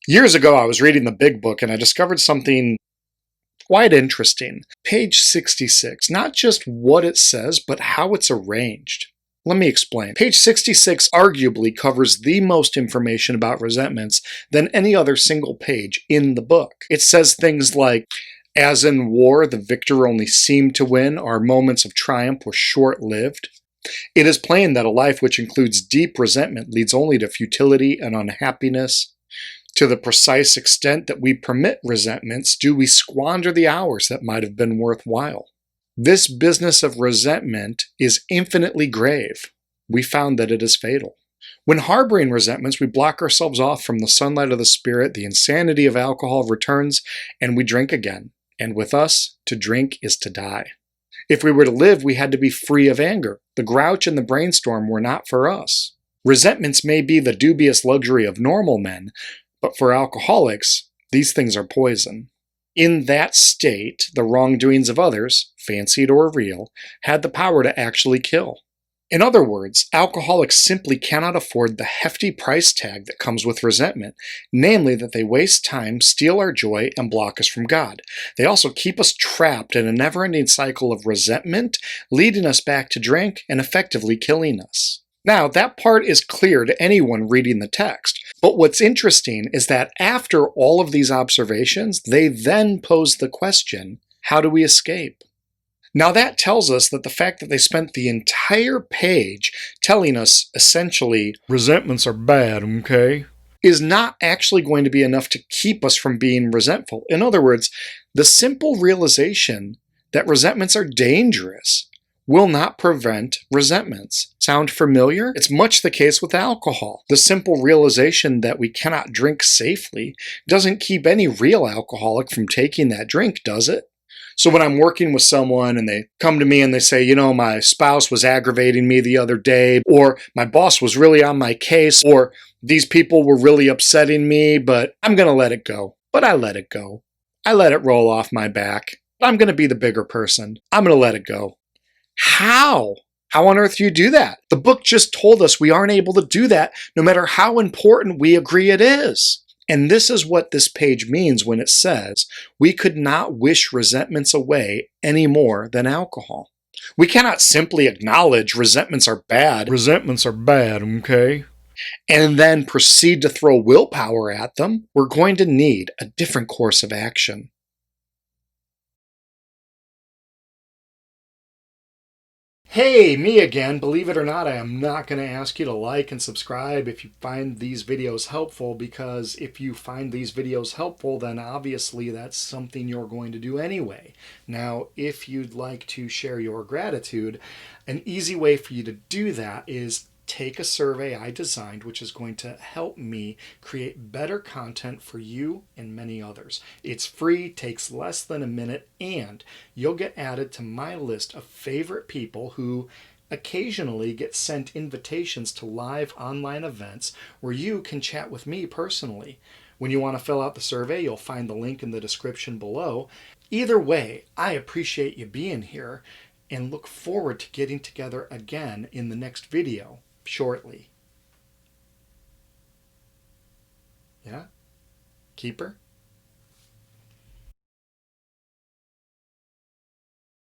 Years ago, I was reading the Big Book and I discovered something quite interesting. Page 66, not just what it says, but how it's arranged. Let me explain. Page 66 arguably covers the most information about resentments than any other single page in the book. It says things like, as in war, the victor only seemed to win, our moments of triumph were short-lived. It is plain that a life which includes deep resentment leads only to futility and unhappiness. To the precise extent that we permit resentments, do we squander the hours that might have been worthwhile. This business of resentment is infinitely grave. We found that it is fatal. When harboring resentments, we block ourselves off from the sunlight of the spirit, the insanity of alcohol returns, and we drink again. And with us, to drink is to die. If we were to live, we had to be free of anger. The grouch and the brainstorm were not for us. Resentments may be the dubious luxury of normal men, but for alcoholics, these things are poison. In that state, the wrongdoings of others, fancied or real, had the power to actually kill. In other words, alcoholics simply cannot afford the hefty price tag that comes with resentment, namely that they waste time, steal our joy, and block us from God. They also keep us trapped in a never-ending cycle of resentment, leading us back to drink and effectively killing us. Now, that part is clear to anyone reading the text, but what's interesting is that after all of these observations, they then pose the question, how do we escape? Now that tells us that the fact that they spent the entire page telling us, essentially, resentments are bad, okay, is not actually going to be enough to keep us from being resentful. In other words, the simple realization that resentments are dangerous will not prevent resentments. Sound familiar? It's much the case with alcohol. The simple realization that we cannot drink safely doesn't keep any real alcoholic from taking that drink, does it? So when I'm working with someone and they come to me and they say, you know, my spouse was aggravating me the other day, or my boss was really on my case, or these people were really upsetting me, but I'm going to let it go. But I let it go. I let it roll off my back. I'm going to be the bigger person. I'm going to let it go. How? How on earth do you do that? The book just told us we aren't able to do that no matter how important we agree it is. And this is what this page means when it says we could not wish resentments away any more than alcohol. We cannot simply acknowledge resentments are bad. Resentments are bad, okay? And then proceed to throw willpower at them. We're going to need a different course of action. Hey, me again. Believe it or not, I am not going to ask you to like and subscribe if you find these videos helpful, because if you find these videos helpful, then obviously that's something you're going to do anyway. Now, if you'd like to share your gratitude, an easy way for you to do that is take a survey I designed, which is going to help me create better content for you and many others. It's free, takes less than a minute, and you'll get added to my list of favorite people who occasionally get sent invitations to live online events where you can chat with me personally. When you want to fill out the survey, you'll find the link in the description below. Either way, I appreciate you being here and look forward to getting together again in the next video shortly. Yeah? Keeper?